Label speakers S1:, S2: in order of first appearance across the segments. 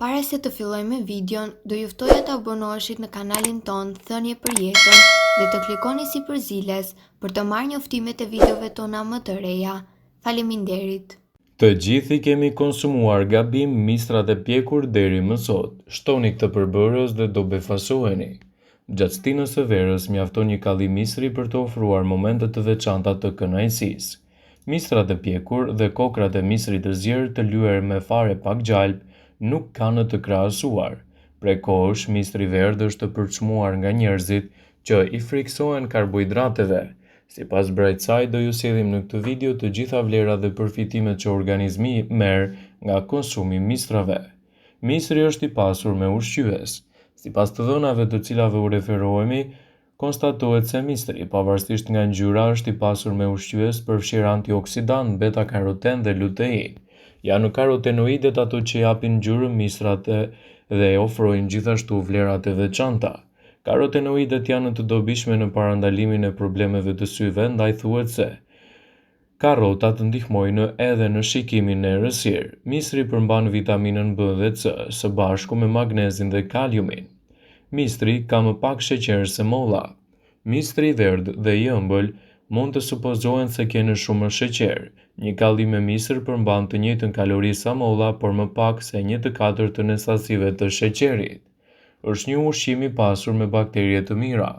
S1: Para se të fillojmë me videon, do ju ftoja të abonoheshit në kanalin ton Thënie për Jetën dhe të klikoni si përziles për të marrë njoftimet e videove tona më të reja. Faleminderit.
S2: Të gjithi kemi konsumuar gabim mistrat e pjekur deri më sot. Shtoni këtë përbërës dhe do befasoheni. Gjatë stinës së verës mjafton një kalli mistri për të ofruar momente të veçanta të kënaqësisë. Mistrat e pjekur dhe kokrat e mistrit të zjerë të lyer me fare pak gjalp nuk kanë të krahasuar. Prej kohësh, mistri verdh është të përçmuar nga njerëzit që i friksohen karbohidrateve. Sipas Brightside do ju sjellim në këtë video të gjitha vlerat dhe përfitimet që organizmi merr nga konsumi i mistrave. Mistri është i pasur me ushqyes. Sipas të dhënave të cilave u referohemi, konstatohet se mistri, pavarësisht nga ngjyra, është i pasur me ushqyes përfshirë antioksidant, beta-karoten dhe lutein. Janë karotenoidet ato që japin ngjyrë mistrave dhe ofrojnë gjithashtu vlerat e veçanta. Karotenoidet janë të dobishme në parandalimin e problemeve të syve, ndaj thuhet se karrotat ndihmojnë edhe në shikimin e errësirë. Mistri përmban vitaminën B dhe C, së bashku me magnezin dhe kaliumin. Mistri ka më pak sheqer se molla. Mistri i verdhë dhe i ëmbël mund të supozohen se kenë shumë sheqer. Një kallim me mistër përmban të njëjtën kalori sa molla, por më pak se 1/4 e sasive të sheqerit. Është një ushqim i pasur me bakterie të mira.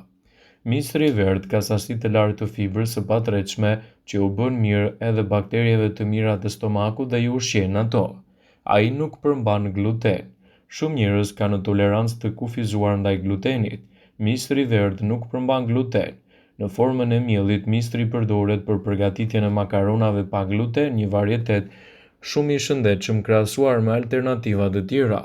S2: Mistri i verdhë ka sasi të lartë të fibrës së patëreshme që u bën mirë edhe bakterieve të mira të stomakut dhe i ushqen ato. Ai nuk përmban gluten. Shumë njerëz kanë tolerancë të kufizuar ndaj glutenit. Mistri i verdhë nuk përmban gluten. Në formën e miellit, mistri përdoret për përgatitjen e makaronave pa gluten, një varietet shumë i shëndetshëm krahasuar me alternativa të tjera.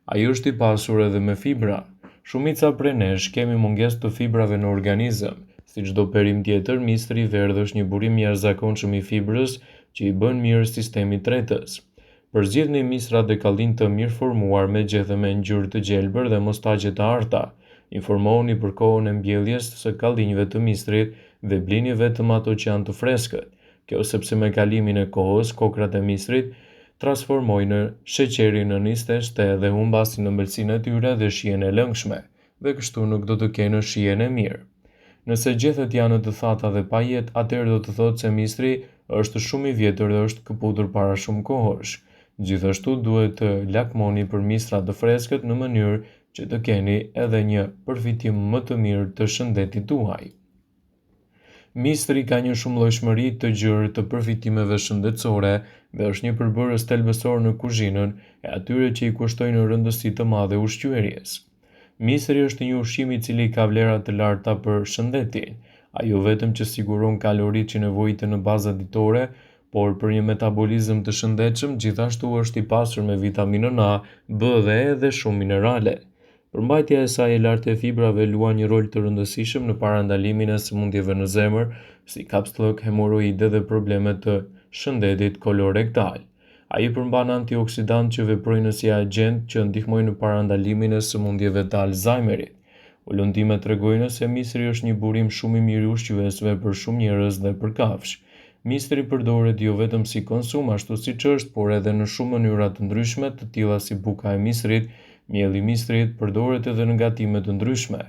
S2: Ai është i pasur edhe me fibra. Shumica prej nesh kemi mungesë të fibrave në organizëm. Si çdo perim tjetër, mistri i verdhë është një burim i jashtëzakonshëm i fibrës që i bën mirë sistemit tretës. Përzgjidhni mistrat e kallin të mirëformuar me gjethe me ngjyrë të gjelbër dhe mostaqe të arta. Informohuni për kohën e mbjelljes së kallinjve të mistrit dhe blini vetëm ato që janë të freskët. Kjo sepse me kalimin e kohës, kokrat e mistrit transformojnë sheqerin në nisteshte dhe humbasin ëmbëlsinë e tyre dhe shijen e lëngshme, dhe kështu nuk do të kenë shijen e mirë. Nëse gjethet janë të thata dhe pa jetë, atëherë do të thotë se mistri është shumë i vjetër dhe është kaputur para shumë kohësh. Gjithashtu duhet të lakmoni për mistrat të freskët në mënyrë që të keni edhe një përfitim më të mirë të shëndetit tuaj. Mistri ka një shumëllojshmëri të gjerë të përfitimeve shëndetësore dhe është një përbërës thelbësor në kuzhinën e atyre që i kushtojnë rëndësi të madhe ushqyerjes. Mistri është një ushqim i cili ka vlera të larta për shëndetin. Ai jo vetëm që siguron kaloritë që nevojite në baza ditore, por për një metabolizëm të shëndetshëm, gjithashtu është i pasur me vitaminën A, B dhe E dhe shumë minerale. Përmbajtja e saj e lartë e fibrave luan një rol të rëndësishëm në parandalimin e sëmundjeve në zemër, si kapslok, hemoroide dhe probleme të shëndetit kolorektal. Ai përmban antioksidant që veprojnë si agent që ndihmojnë në parandalimin e sëmundjeve të Alzheimerit. Ullëndimet tregojnë se mistri është një burim shumë i mirë ushqyesve për shumë njerëz dhe për kafshë. Mistri përdoret jo vetëm si konsum ashtu siç është, por edhe në shumë mënyra të ndryshme, të tilla si buka e mistrit. Mielli i mistrit përdoret edhe në gatime të ndryshme.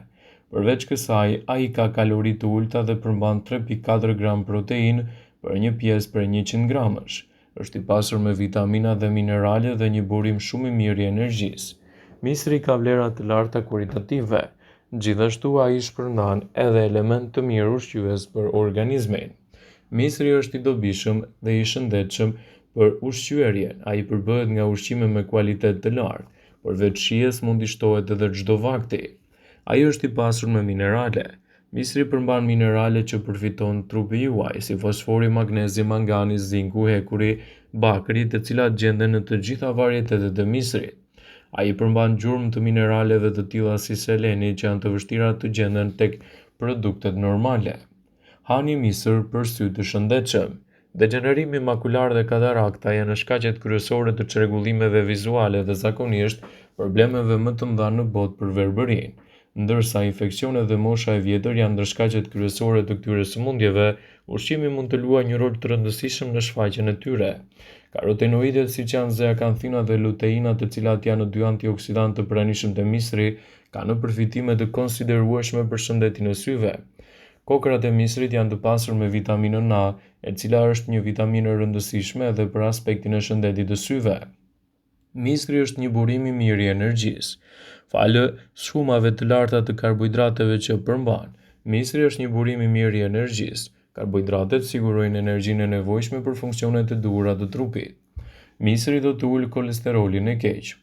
S2: Përveç kësaj, ai ka kalori të ulta dhe përmban 3.4 gram protein për një pjesë për 100 gramësh. Është i pasur me vitamina dhe minerale dhe një burim shumë i mirë i energjisë. Mistri ka vlera të larta kualitative. Gjithashtu ai shpërndan edhe element të mirë ushqyes për organizmin. Mistri është i dobishëm dhe i shëndetshëm për ushqyerjen. Ai përbëhet nga ushqime me kualitet të lartë. Përveç shijes mund i shtohet edhe çdo vakti. Ai është i pasur me minerale. Mistri përmban minerale që përfiton trupi juaj, si fosfori, magnezi, mangani, zinku, hekuri, bakri, të cilat gjenden në të gjitha varietetet e mistrit. Ai përmban gjurmë të mineraleve të tilla si seleni që janë të vështira të gjenden tek produktet normale. Hani mistër për sy të shëndetshëm. Degenerimi makular dhe katarakta janë shkaqet kryesore të çrregullimeve vizuale dhe zakonisht problemeve më të mëdha në botë për verbërinë. ndërsa infeksionet dhe mosha e vjetër janë ndër shkaqet kryesore të këtyre sëmundjeve, ushqimi mund të luajë një rol të rëndësishëm në shfaqjen e tyre. Karotenoidet, siç janë zeakanthina dhe luteina, të cilat janë dy antioksidantë të pranishëm të misri, kanë përfitime të konsiderueshme për shëndetin e syve. Kokrat e misrit janë të pasur me vitaminën A, e cila është një vitaminë e rëndësishme edhe për aspektin e shëndetit të syve. Misri është një burim i mirë i energjisë. Falë shumave të larta të karbohidrateve që përmban, misri është një burim i mirë i energjisë. Karbohidratet sigurojnë energjinë e nevojshme për funksionet e duhura të trupit. Misri do të ulë kolesterolin e keq.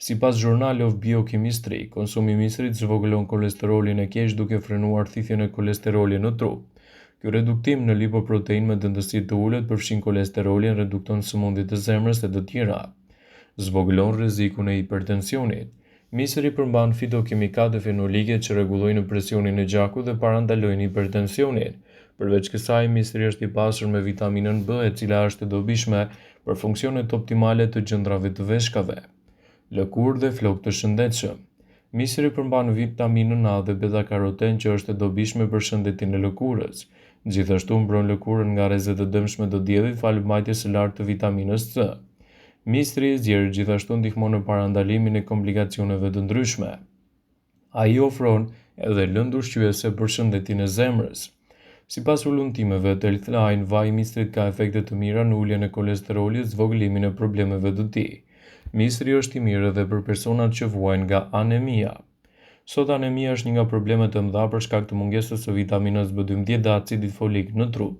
S2: Sipas Journal of Biochemistry, konsumi i misrit zvogëlon kolesterolin e keq duke frenuar thithjen e kolesterolit në trup. Ky reduktim në lipoprotein me dëndësi të ulët përfshin kolesterolin, redukton sëmundjet e zemrës e të tjera. Zvogëlon rrezikun e hipertensionit. Misri përmban fitokimikate fenolike që rregullojnë presionin e gjakut dhe parandalojnë hipertensionin. Përveç kësaj, misri është i pasur me vitaminën B, e cila është e dobishme për funksionet optimale të gjendrave të veshkave. Lëkurë dhe flokë të shëndetshëm. Misri përmban vitaminën A dhe beta-karoten që është e dobishme për shëndetin e lëkurës. Gjithashtu mbron lëkurën nga rrezet e dëmshme të diellit falë mbajtjes së lartë të vitaminës C. Misri i zgjerë gjithashtu ndihmon në parandalimin e komplikacioneve të ndryshme. Ai ofron edhe lëndë ushqyese për shëndetin e zemrës. Sipas ullumtimeve të Healthline, vaji i misrit ka efekte të mira në uljen e kolesterolit, zvogëlimin e problemeve të tij. Misri është i mirë edhe për personat që vuajnë nga anemia. Sot anemia është një nga problemet e mëdha për shkak të mungesës së vitaminës B12 dhe acidit folik në trup.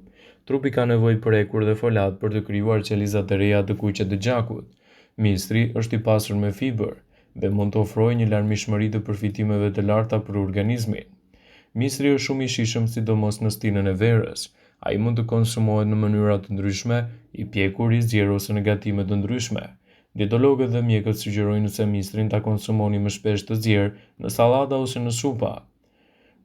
S2: Trupi ka nevojë për ekur dhe folat për të krijuar qelizat e reja të kuqe të gjakut. Misri është i pasur me fibër dhe mund të ofrojë një larmishmëri të përfitimeve të larta për organizmin. Misri është shumë i shijshëm sidomos në stinën e verës. Ai mund të konsumohet në mënyra të ndryshme, i pjekur, i zgjerë ose në gatime të ndryshme. Dietologët dhe mjekët sugjerojnë se misrin ta konsumoni më shpesh të zgjerë, në sallata ose në supa.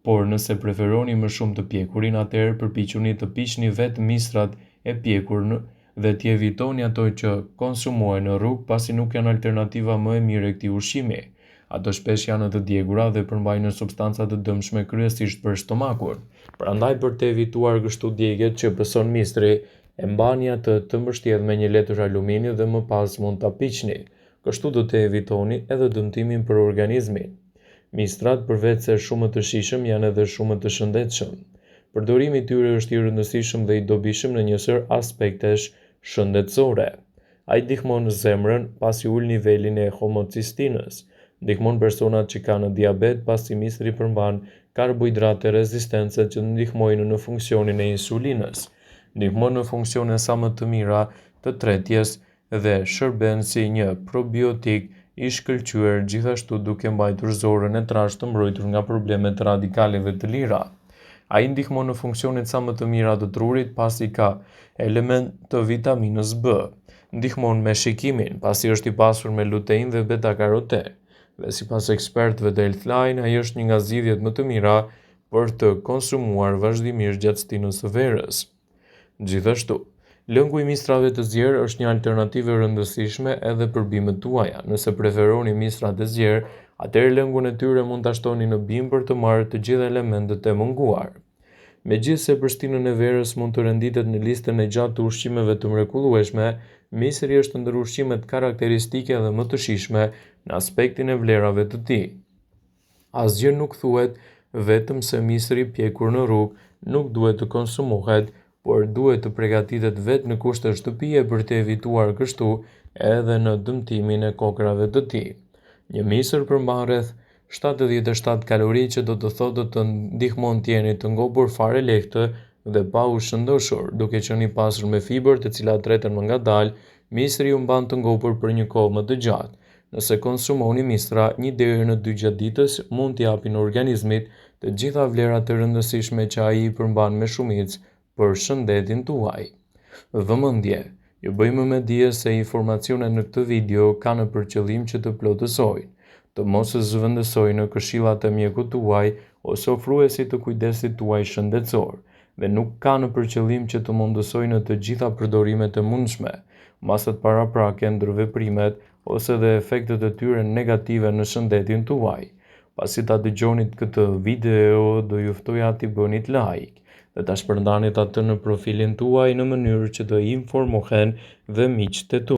S2: Por nëse preferoni më shumë të pjekurin, atëherë përpiquni të piqni vetë misrat e pjekur dhe t'i evitoni ato që konsumohen në rrugë, pasi nuk janë alternativa më e mirë e këtij ushqimi. Ato shpesh janë të djegura dhe përmbajnë substanca të dëmshme kryesisht për stomakun. Prandaj, për të evituar kështu djegjet që pëson misri, e mbani atë të mbështjellë me një letër alumini dhe më pas mund ta piqni. Kështu do të evitoni edhe dëmtimin për organizmin. Mistrat, përveç se shumë të shijshëm, janë edhe shumë të shëndetshëm. Përdorimi i tyre është i rëndësishëm dhe i dobishëm në një sër aspektesh shëndetësore. Ai ndihmon zemrën pasi ul nivelin e homocystinës. Ndihmon personat që kanë diabet pasi misri përmban karbohidrate rezistence që ndihmojnë në funksionin e insulinës. Ndihmon në funksione sa më të mira të tretjes dhe shërben si një probiotik i shkëlqyer, gjithashtu duke mbajtur zorën e trashë të mbrojtur nga problemet radikale dhe të lira. Ai ndihmon në funksionet sa më të mira të trurit pasi ka element të vitaminës B. Ndihmon me shikimin pasi është i pasur me lutein dhe beta-karoten. Dhe sipas ekspertëve të Healthline, ai është një nga zgjidhjet më të mira për të konsumuar vazhdimisht gjatë stinës së verës. Gjithashtu, lëngu i mistrave të zgjerë është një alternativë e rëndësishme edhe për bimët tuaja. Nëse preferoni mistrat e zgjerë, atëherë lëngun e tyre mund ta shtoni në bimë për të marrë të gjitha elementet e munguar. Megjithse për stinën e verës mund të renditet në listën e gjatë të ushqimeve të mrekullueshme, misri është ndër ushqimet karakteristike dhe më të shijshme në aspektin e vlerave të tij. Asgjë nuk thuhet vetëm se misri pjekur në rrugë nuk duhet të konsumohet, por duhet të përgatitet vetë në kushte shtëpie për të evituar kështu edhe në dëmtimin e kokrave të tij. Një misër përmban rreth 77 kalori, që do të thotë të ndihmon të jeni të ngopur fare lehtë dhe pa u shëndoshur. Duke qenë i pasur me fibër, të cilat treten më ngadalë, misri ju mban të ngopur për një kohë më të gjatë. Nëse konsumoni mistra 1 deri në 2 gjatë ditës, mund t'i japin organizmit të gjitha vlerat e rëndësishme që ai i përmban me shumicë për shëndetin tuaj. Vëmendje: ju bëjmë me dije se informacionet në këtë video kanë për qëllim që të plotësojnë, të mos zëvendësojnë në këshillat e mjekut tuaj ose ofruesit të kujdesit tuaj shëndetësor, dhe nuk kanë për qëllim që të mundësojnë të gjitha përdorimet e mundshme, masat paraprake, ndërveprimet ose dhe efektet e tyre negative në shëndetin tuaj. Pasi ta dëgjonit këtë video, do ju ftoja t'i bënit like dhe ta shpërndanit atë në profilin tuaj në mënyrë që të informohen dhe miqtë e tu.